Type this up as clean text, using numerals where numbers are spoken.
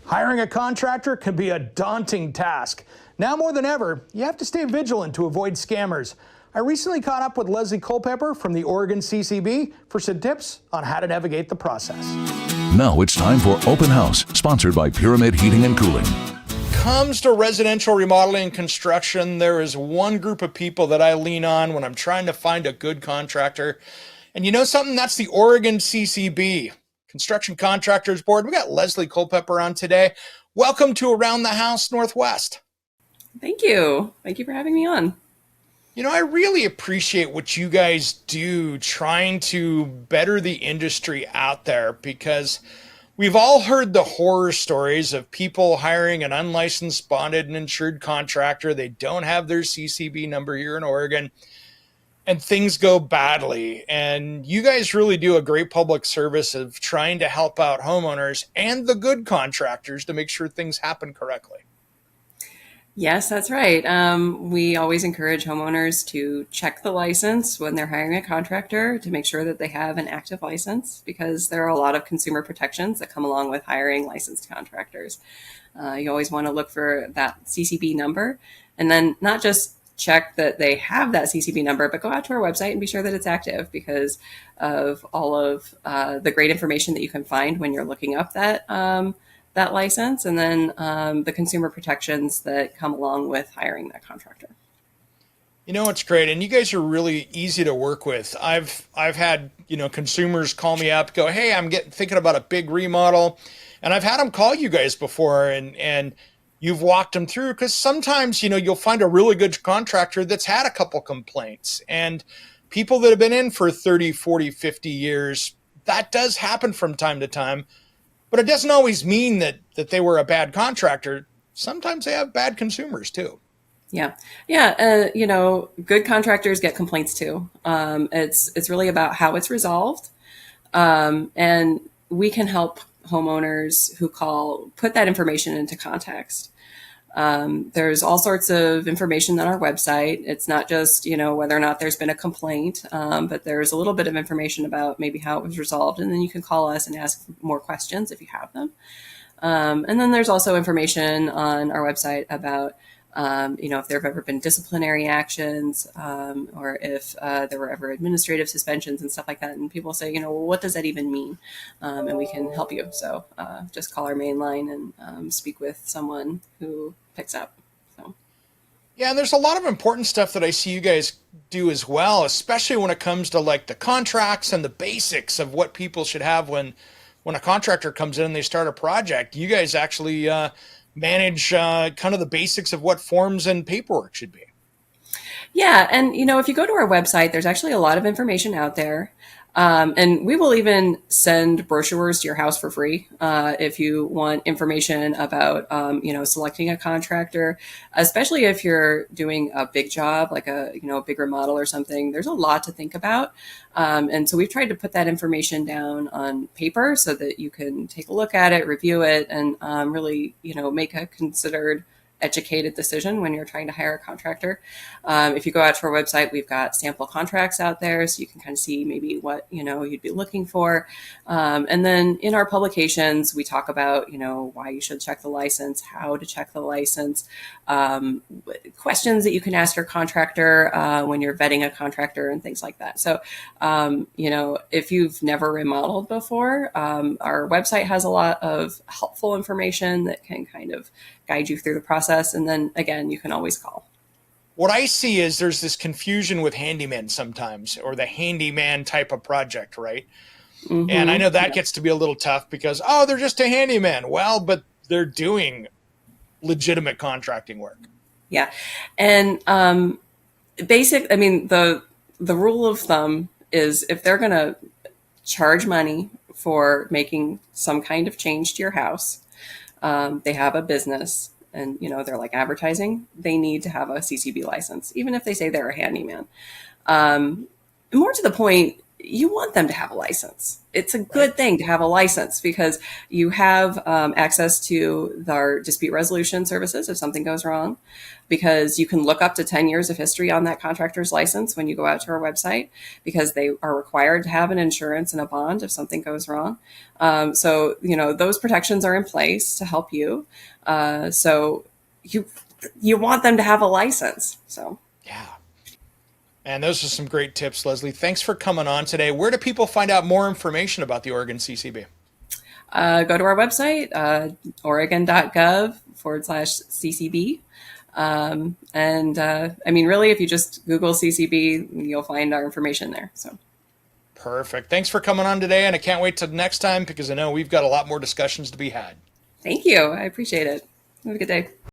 Hiring a contractor can be a daunting task. Now more than ever, you have to stay vigilant to avoid scammers. I recently caught up with Leslie Culpepper from the Oregon CCB for some tips on how to navigate the process. Now it's time for Open House, sponsored by Pyramid Heating and Cooling. Comes to residential remodeling and construction, there is one group of people that I lean on when I'm trying to find a good contractor. And you know something? That's the Oregon CCB, Construction Contractors Board. We got Leslie Culpepper on today. Welcome to Around the House Northwest. Thank you. Thank you for having me on. You know, I really appreciate what you guys do trying to better the industry out there, because we've all heard the horror stories of people hiring an unlicensed, bonded, and insured contractor. They don't have their CCB number here in Oregon, and things go badly. And you guys really do a great public service of trying to help out homeowners and the good contractors to make sure things happen correctly. Yes, that's right. We always encourage homeowners to check the license when they're hiring a contractor to make sure that they have an active license, because there are a lot of consumer protections that come along with hiring licensed contractors. You always want to look for that CCB number, and then not just check that they have that CCB number, but go out to our website and be sure that it's active, because of all of the great information that you can find when you're looking up that license, and then the consumer protections that come along with hiring that contractor. You know, it's great. And you guys are really easy to work with. I've had, consumers call me up, go, hey, I'm thinking about a big remodel. And I've had them call you guys before, and you've walked them through, because sometimes, you'll find a really good contractor that's had a couple complaints, and people that have been in for 30, 40, 50 years, that does happen from time to time. But it doesn't always mean that they were a bad contractor. Sometimes they have bad consumers too. Yeah. Good contractors get complaints too. It's really about how it's resolved. And we can help homeowners who call put that information into context. There's all sorts of information on our website. It's not just, whether or not there's been a complaint, but there's a little bit of information about maybe how it was resolved. And then you can call us and ask more questions if you have them. And then there's also information on our website about, if there have ever been disciplinary actions, or if there were ever administrative suspensions and stuff like that. And people say, well, what does that even mean? And we can help you. So just call our main line and speak with someone who picks up. So. Yeah, and there's a lot of important stuff that I see you guys do as well, especially when it comes to like the contracts and the basics of what people should have when a contractor comes in and they start a project. You guys actually manage kind of the basics of what forms and paperwork should be. Yeah. And, if you go to our website, there's actually a lot of information out there. And we will even send brochures to your house for free if you want information about, selecting a contractor, especially if you're doing a big job, like a big remodel or something. There's a lot to think about. And so we've tried to put that information down on paper so that you can take a look at it, review it, and really, make a considered educated decision when you're trying to hire a contractor. If you go out to our website, we've got sample contracts out there, so you can kind of see maybe what you'd be looking for. And then in our publications, we talk about why you should check the license, how to check the license, questions that you can ask your contractor when you're vetting a contractor, and things like that. So if you've never remodeled before, our website has a lot of helpful information that can kind of guide you through the process. And then again, you can always call. What I see is there's this confusion with handymen sometimes, or the handyman type of project, right? Mm-hmm. And I know that gets to be a little tough because, they're just a handyman. Well, but they're doing legitimate contracting work. Yeah. And the rule of thumb is if they're going to charge money for making some kind of change to your house, they have a business, and they're like advertising, they need to have a CCB license, even if they say they're a handyman. More to the point, you want them to have a license. It's a good thing to have a license because you have access to our dispute resolution services if something goes wrong, because you can look up to 10 years of history on that contractor's license when you go out to our website, because they are required to have an insurance and a bond if something goes wrong. So, those protections are in place to help you. So you want them to have a license. So. Yeah. And those are some great tips, Leslie. Thanks for coming on today. Where do people find out more information about the Oregon CCB? Go to our website, oregon.gov/CCB. Really, if you just Google CCB, you'll find our information there. So. Perfect. Thanks for coming on today. And I can't wait till next time because I know we've got a lot more discussions to be had. Thank you. I appreciate it. Have a good day.